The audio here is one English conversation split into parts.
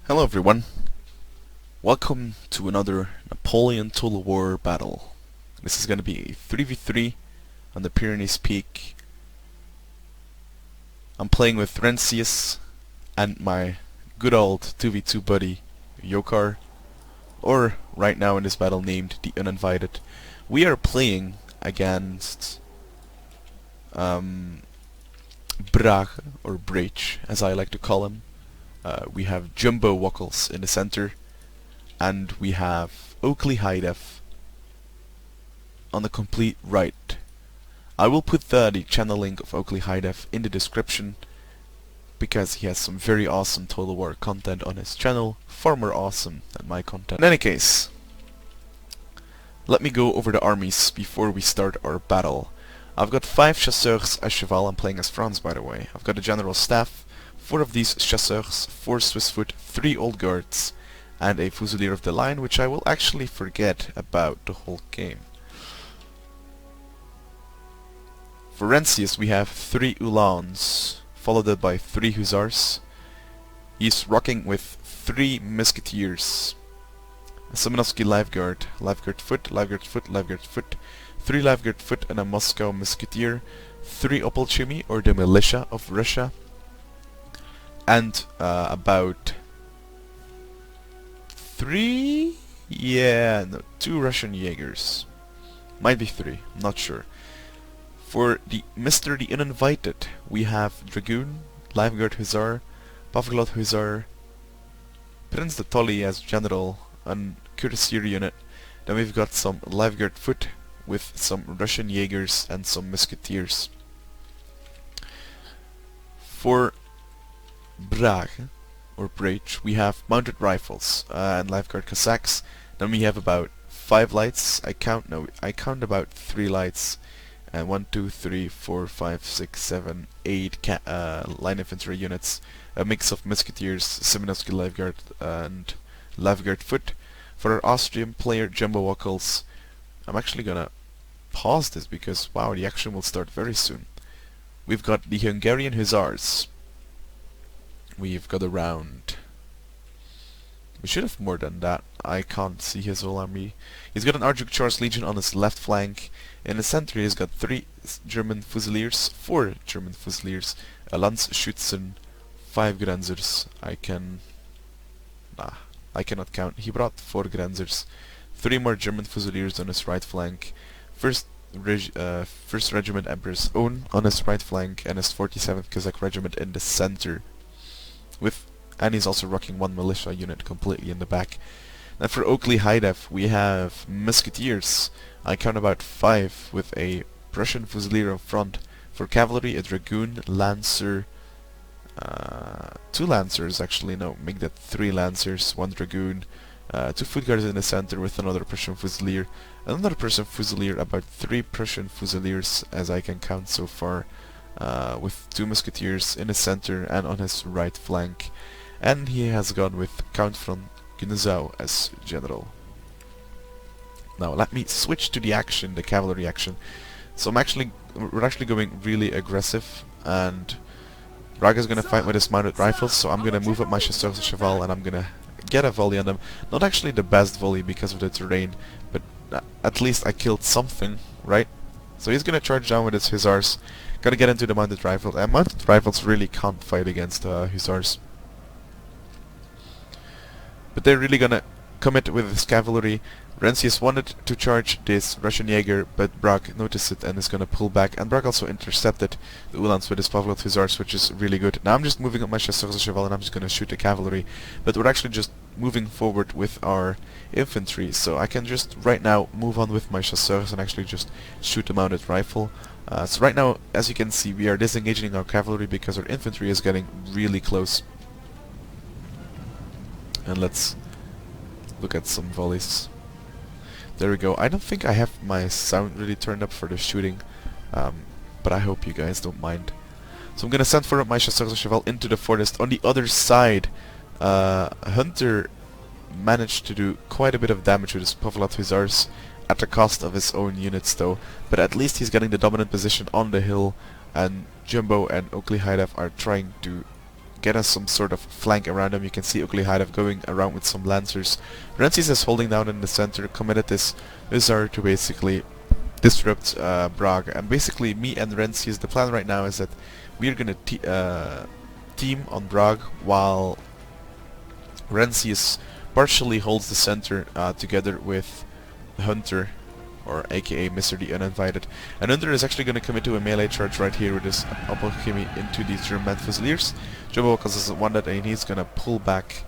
Hello everyone, welcome to another Napoleon Total War battle. This is going to be a 3v3 on the Pyrenees Peak. I'm playing with Rencius and my good old 2v2 buddy Yokar, or right now in this battle named the Uninvited. We are playing against Brage, or Breach as I like to call him. We have Jumbo Wuckles in the center, and we have Oakley Highdef on the complete right. I will put the channel link of Oakley Highdef in the description because he has some very awesome Total War content on his channel, far more awesome than my content. In any case, let me go over the armies before we start our battle. I've got 5 chasseurs à cheval. I'm playing as France, by the way. I've got a general staff, 4 of these chasseurs, 4 Swiss foot, 3 old guards, and a fusilier of the line, which I will actually forget about the whole game. For Rencius we have 3 Uhlans, followed by 3 hussars. He's rocking with 3 musketeers. A Semenovsky Liveguard, Liveguard foot, Liveguard foot, Liveguard foot, 3 Liveguard foot and a Moscow musketeer, 3 Opolchimy, or the militia of Russia, and about 2 Russian Jaegers. Might be 3, I'm not sure. For the Mr. the Uninvited, we have Dragoon, Liveguard Hussar, Pavlov Hussar, Prince de Tolly as General, and Cuirassier unit. Then we've got some Liveguard foot with some Russian Jaegers and some Musketeers. For Brage, or Breach, we have mounted rifles and Liveguard Cossacks. Then we have about 5 lights. I count about 3 lights. And 1, 2, 3, 4, 5, 6, 7, 8 line infantry units. A mix of musketeers, Semenovsky Liveguard, and Liveguard foot. For our Austrian player, Jumbo Wuckles, I'm actually gonna pause this because, wow, the action will start very soon. We've got the Hungarian Hussars. We've got around... We should have more than that. I can't see his whole army. He's got an Arjuk Charles Legion on his left flank. In the center he's got 3 German Fusiliers, 4 German Fusiliers, a Lanzschützen, 5 Grenzers. I cannot count. He brought 4 Grenzers, 3 more German Fusiliers on his right flank, First Regiment Emperor's Own on his right flank, and his 47th Kazakh Regiment in the center. And he's also rocking 1 militia unit completely in the back. And for Oakley Highdef we have musketeers. I count about 5 with a Prussian Fusilier up front. For cavalry, a Dragoon, Lancer, 2 Lancers actually, no, make that 3 Lancers, 1 Dragoon, 2 Foot Guards in the center with another Prussian Fusilier, another Prussian Fusilier, about 3 Prussian Fusiliers as I can count so far, with 2 Musketeers in the center and on his right flank. And he has gone with Count von Gnezau as general. Now let me switch to the action, the cavalry action. So we're actually going really aggressive, and Brage is gonna fight with his mounted rifles, so I'm gonna move up my chasseurs à cheval and I'm gonna get a volley on them. Not actually the best volley because of the terrain, but at least I killed something, right? So he's gonna charge down with his hussars. Gotta get into the mounted rifles, and mounted rifles really can't fight against hussars. But they're really gonna commit with his cavalry. Rencius wanted to charge this Russian Jaeger, but Brage noticed it and is gonna pull back. And Brage also intercepted the Uhlans with his Pavlov Hussars, which is really good. Now I'm just moving up my chasseurs à cheval and I'm just gonna shoot the cavalry. But we're actually just moving forward with our infantry, so I can just right now move on with my chasseurs and actually just shoot the mounted rifle. So right now, as you can see, we are disengaging our cavalry because our infantry is getting really close. And let's look at some volleys. There we go. I don't think I have my sound really turned up for the shooting, but I hope you guys don't mind. So I'm gonna send forward my chasseurs à cheval into the forest. On the other side, Hunter managed to do quite a bit of damage with his Pavlov Hussars at the cost of his own units though, but at least he's getting the dominant position on the hill, and Jumbo and Oakley Highdef are trying to get us some sort of flank around him. You can see Ugly Hideout going around with some lancers. Rensis is holding down in the center, committed this Hussar to basically disrupt Bragg. And basically me and Rensis, the plan right now is that we are gonna team on Bragg while Rensis partially holds the center together with the Hunter, or aka Mr. the Uninvited. And Hunter is actually going to commit to a melee charge right here with his Opalchemy into these German Fusiliers. Jumbo doesn't want that, and he's going to pull back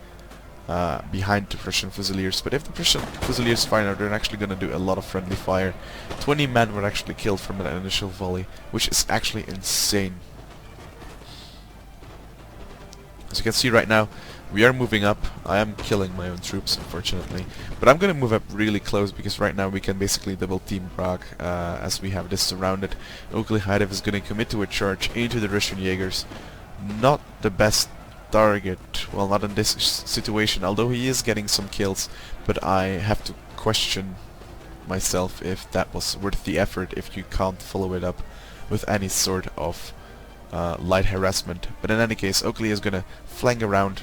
behind the Prussian Fusiliers. But if the Prussian Fusiliers fire now, they're actually going to do a lot of friendly fire. 20 men were actually killed from that initial volley, which is actually insane. As you can see right now, we are moving up. I am killing my own troops, unfortunately. But I'm going to move up really close, because right now we can basically double team Bragg as we have this surrounded. Ugly Hideout is going to commit to a charge into the Russian Jaegers. Not the best target, well, not in this situation, although he is getting some kills. But I have to question myself if that was worth the effort if you can't follow it up with any sort of light harassment. But in any case, Oakley is gonna flank around.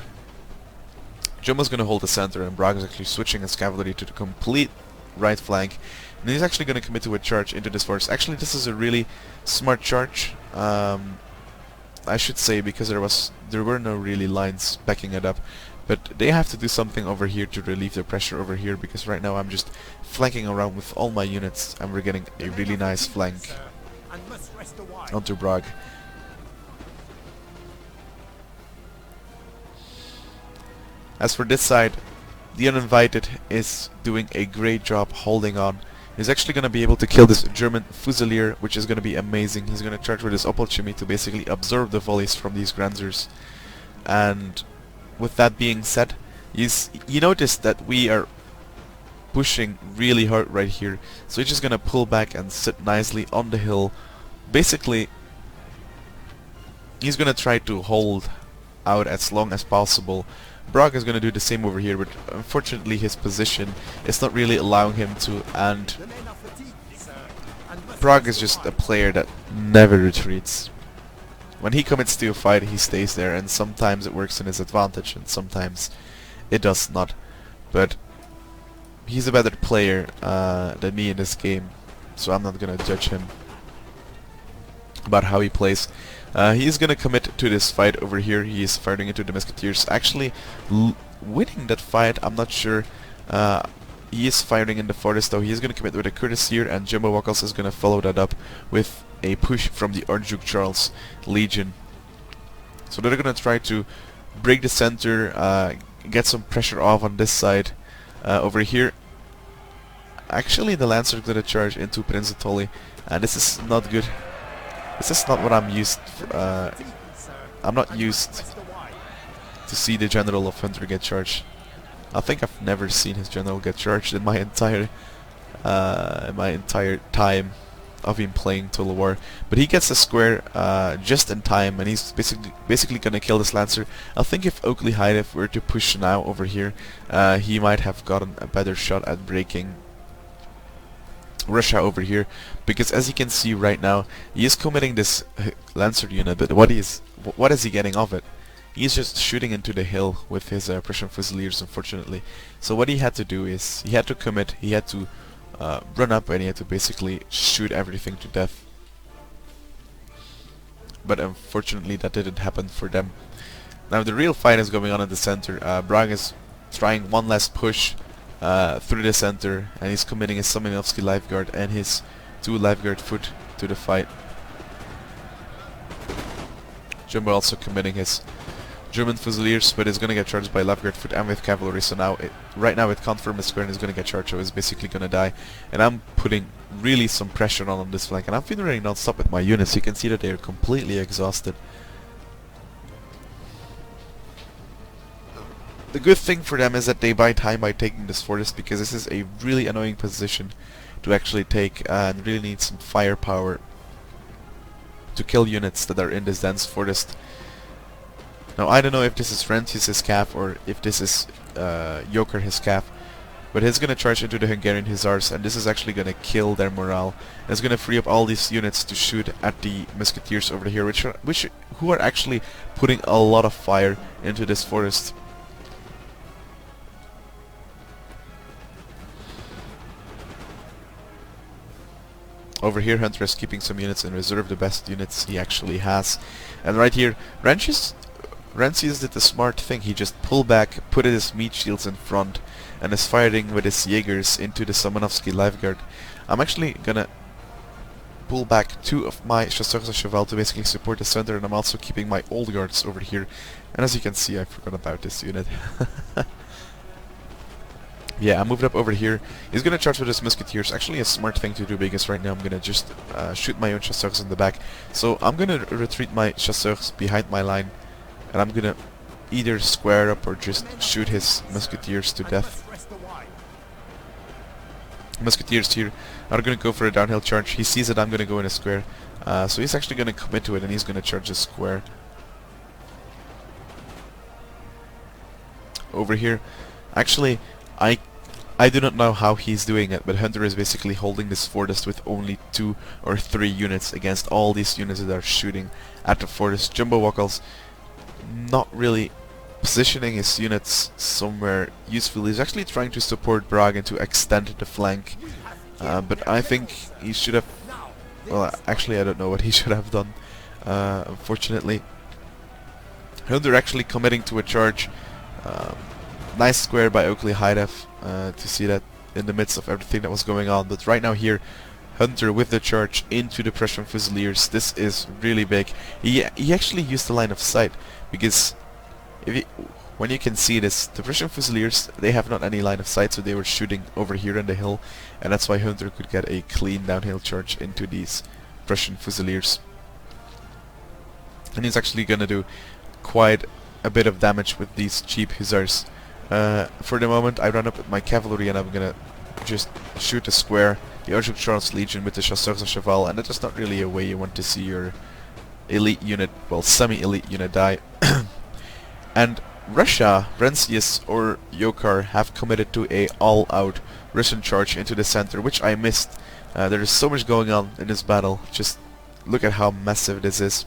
Jumbo's gonna hold the center, and Bragg is actually switching his cavalry to the complete right flank. And he's actually gonna commit to a charge into this force. Actually, this is a really smart charge, I should say, because there were no really lines backing it up. But they have to do something over here to relieve the pressure over here, because right now I'm just flanking around with all my units, and we're getting a really nice flank onto Bragg. As for this side, the Uninvited is doing a great job holding on. He's actually going to be able to kill this German Fusilier, which is going to be amazing. He's going to charge with his Opalchemy to basically absorb the volleys from these Grenzers. And with that being said, you notice that we are pushing really hard right here. So he's just going to pull back and sit nicely on the hill. Basically, he's going to try to hold out as long as possible. Bragg is going to do the same over here, but unfortunately his position is not really allowing him to, and Bragg is just a player that never retreats. When he commits to a fight, he stays there, and sometimes it works in his advantage, and sometimes it does not. But he's a better player than me in this game, so I'm not going to judge him about how he plays. He's gonna commit to this fight over here. He is firing into the Musketeers. Actually, winning that fight, I'm not sure. He is firing in the forest, though. He is gonna commit with a Courtesier, and Jumbo Wackles is gonna follow that up with a push from the Archduke Charles Legion. So they're gonna try to break the center, get some pressure off on this side. Over here, actually, the Lancer is gonna charge into Prince Atoli, and this is not good. This is not what I'm used. I'm not used to see the General of Hunter get charged. I think I've never seen his General get charged in my entire time of him playing Total War. But he gets a square just in time, and he's basically gonna kill this Lancer. I think if Oakley Hideout were to push now over here, he might have gotten a better shot at breaking Russia over here, because as you can see right now, he is committing this Lancer unit, but what is he getting off it? He's just shooting into the hill with his Prussian Fusiliers, unfortunately. So what he had to do is, he had to commit, he had to run up, and he had to basically shoot everything to death. But unfortunately that didn't happen for them. Now the real fight is going on in the center. Bragg is trying one last push through the center, and he's committing his Saminovsky Lifeguard and his 2 Lifeguard foot to the fight. Jumbo also committing his German Fusiliers, but is gonna get charged by Lifeguard foot and with cavalry, so now right now it confirmed his square and is gonna get charged, so he's basically gonna die. And I'm putting really some pressure on this flank, and I'm feeling really non-stop with my units. You can see that they are completely exhausted. The good thing for them is that they buy time by taking this forest, because this is a really annoying position to actually take, and really need some firepower to kill units that are in this dense forest. Now I don't know if this is Francis his calf or if this is Joker his calf, But he's gonna charge into the Hungarian Hussars, and this is actually gonna kill their morale. And it's gonna free up all these units to shoot at the Musketeers over here, who are actually putting a lot of fire into this forest. Over here, Hunter is keeping some units in reserve, the best units he actually has. And right here, Rancius did the smart thing. He just pulled back, put his meat shields in front, and is firing with his Jaegers into the Samanovsky Life Guard. I'm actually gonna pull back 2 of my Chasseurs à Cheval to basically support the center, and I'm also keeping my old guards over here. And as you can see, I forgot about this unit. Yeah, I moved up over here. He's gonna charge with his Musketeers. Actually a smart thing to do, because right now I'm gonna just shoot my own Chasseurs in the back. So I'm gonna retreat my Chasseurs behind my line, and I'm gonna either square up or just shoot his Musketeers to death. Musketeers here are gonna go for a downhill charge. He sees that I'm gonna go in a square, so he's actually gonna commit to it, and he's gonna charge a square. Over here, actually, I do not know how he's doing it, but Hunter is basically holding this fortress with only 2 or 3 units against all these units that are shooting at the fortress. Jumbo Wackles not really positioning his units somewhere useful. He's actually trying to support Brag and to extend the flank, but I think he should have... Well, actually I don't know what he should have done, unfortunately. Hunter actually committing to a charge. Nice square by Oakley Hydef to see that in the midst of everything that was going on. But right now here, Hunter with the charge into the Prussian Fusiliers. This is really big. He actually used the line of sight, because when you can see this, the Prussian Fusiliers, they have not any line of sight, so they were shooting over here in the hill, and that's why Hunter could get a clean downhill charge into these Prussian Fusiliers. And he's actually gonna do quite a bit of damage with these cheap Hussars. For the moment, I run up with my cavalry, and I'm gonna just shoot a square, the Archduke Charles Legion with the Chasseurs à Cheval, and that is not really a way you want to see your elite unit, well, semi-elite unit die. And Russia, Rancius or Yokar have committed to a all-out Russian charge into the center, which I missed. There is so much going on in this battle. Just look at how massive this is.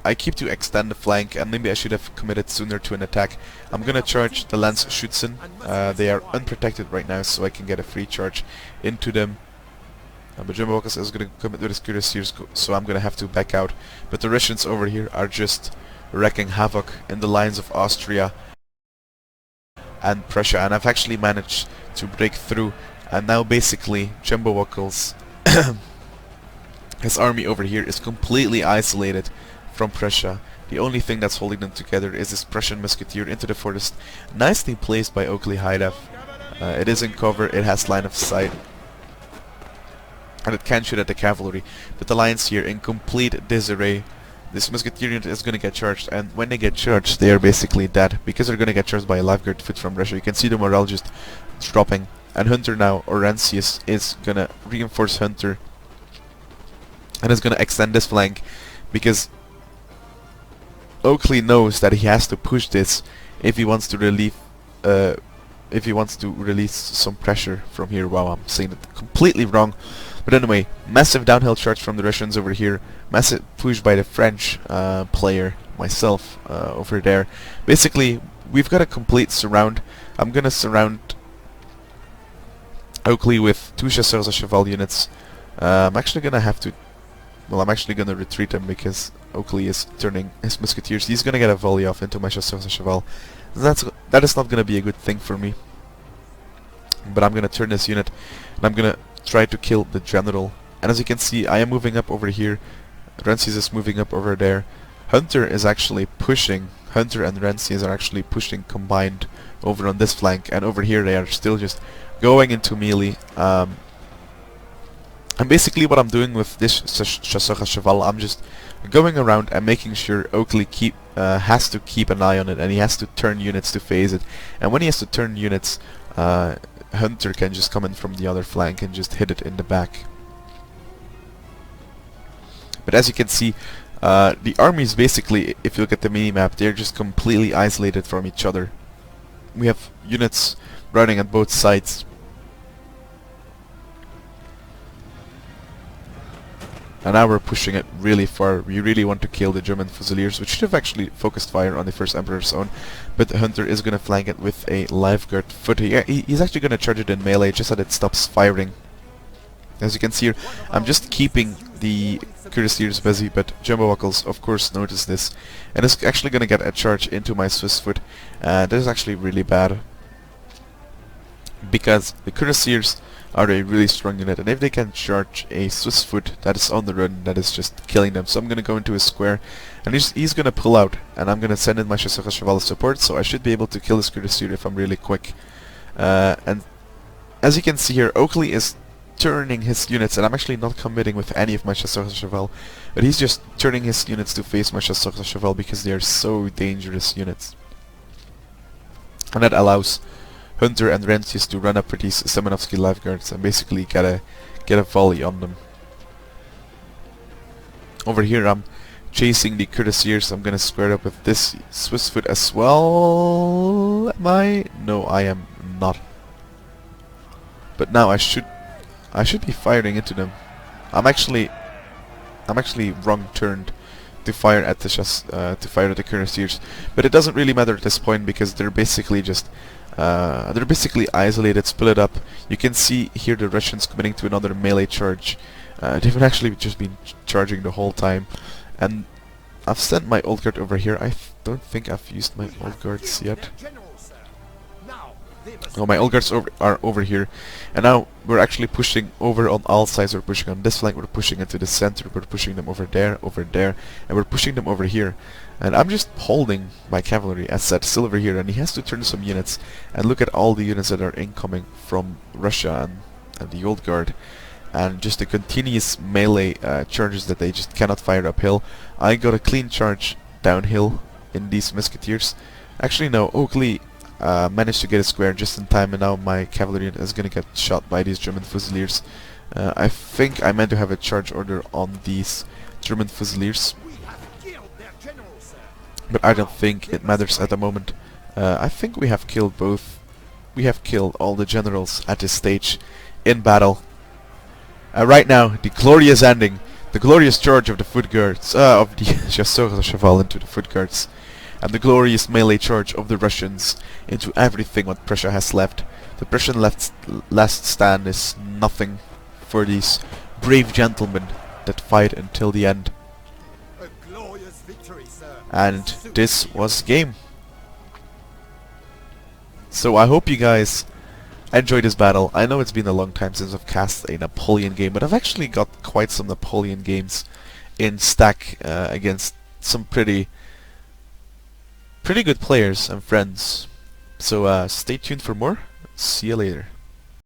I keep to extend the flank, and maybe I should have committed sooner to an attack. I'm gonna charge the Landsschützen. They are unprotected right now, so I can get a free charge into them. But Jumbo Wackles is gonna commit with his cuirassiers, so I'm gonna have to back out. But the Russians over here are just wreaking havoc in the lines of Austria and Prussia, and I've actually managed to break through. And now basically Jumbo Wackles, his army over here, is completely isolated from Prussia. The only thing that's holding them together is this Prussian musketeer into the forest, nicely placed by Oakley Hydef. It is in cover, it has line of sight, and it can shoot at the cavalry. But the lines here in complete disarray. This musketeer unit is gonna get charged, and when they get charged, they are basically dead, because they're gonna get charged by a life guard foot from Russia. You can see the morale just dropping, and Hunter now, or Rancius, is gonna reinforce Hunter, and is gonna extend this flank, because Oakley knows that he has to push this if he wants to relieve, if he wants to release some pressure from here. Wow, I'm saying it completely wrong. But anyway, massive downhill charge from the Russians over here, massive push by the French player, myself, over there. Basically, we've got a complete surround. I'm gonna surround Oakley with 2 Chasseurs à Cheval units. I'm actually gonna have to... Well, I'm actually gonna retreat him, because Oakley is turning his musketeers. He's gonna get a volley off into my Chasseurs à Cheval. That is not gonna be a good thing for me. But I'm gonna turn this unit, and I'm gonna try to kill the general. And as you can see, I am moving up over here. Rancius is moving up over there. Hunter is actually pushing. Hunter and Rancius are actually pushing combined over on this flank, and over here they are still just going into melee. And basically what I'm doing with this Chasseurs à Cheval, I'm just going around and making sure Oakley has to keep an eye on it, and he has to turn units to phase it. And when he has to turn units, Hunter can just come in from the other flank and just hit it in the back. But as you can see, the armies basically, if you look at the mini-map, they're just completely isolated from each other. We have units running at both sides. And now we're pushing it really far. We really want to kill the German Fusiliers, which should have actually focused fire on the first Emperor's own. But Hunter is going to flank it with a Liveguard foot. He's actually going to charge it in melee just so that it stops firing. As you can see here, I'm just keeping the Cuirassiers busy, but Jumbo Buckles of course noticed this and is actually going to get a charge into my Swiss foot. That is actually really bad, because the Cuirassiers are a really strong unit, and if they can charge a Swiss foot that is on the run, that is just killing them. So I'm going to go into a square, and he's going to pull out, and I'm going to send in my Chasseurs Cheval support, so I should be able to kill this Cuirassier if I'm really quick. And as you can see here, Oakley is turning his units, and I'm actually not committing with any of my Chasseurs Cheval, but he's just turning his units to face my Chasseurs Cheval because they are so dangerous units. And that allows Hunter and Rencius to run up with these Semenovsky Lifeguards and basically get a volley on them. Over here I'm chasing the Cuirassiers. I'm gonna square up with this Swiss foot as well. Am I? No, I am not. But now I should be firing into them. I'm actually wrong turned to fire at the Cuirassiers, but it doesn't really matter at this point because they're basically just they're basically isolated, split up. You can see here the Russians committing to another melee charge. They've actually just been charging the whole time, and I've sent my old guard over here. I don't think I've used my old guards yet. Oh, my old guards are over here, and now we're actually pushing over on all sides. We're pushing on this flank, we're pushing into the center, we're pushing them over there, and we're pushing them over here. And I'm just holding my cavalry, as said, still over here, and he has to turn some units. And look at all the units that are incoming from Russia and the old guard, and just the continuous melee charges that they just cannot fire uphill. I got a clean charge downhill in these musketeers. Actually no, Oakley managed to get a square just in time, and now my cavalry is gonna get shot by these German Fusiliers. I think I meant to have a charge order on these German Fusiliers, but I don't think it matters at the moment. I think we have killed both. We have killed all the generals at this stage in battle. Right now, the glorious ending, the glorious charge of the foot guards, of the Chasseurs Cheval into the foot guards, and the glorious melee charge of the Russians into everything what Prussia has left. The Prussian last stand is nothing for these brave gentlemen that fight until the end. A glorious victory, sir. And this was game. So I hope you guys enjoyed this battle. I know it's been a long time since I've cast a Napoleon game, but I've actually got quite some Napoleon games in stack against some pretty good players and friends. So stay tuned for more. See you later.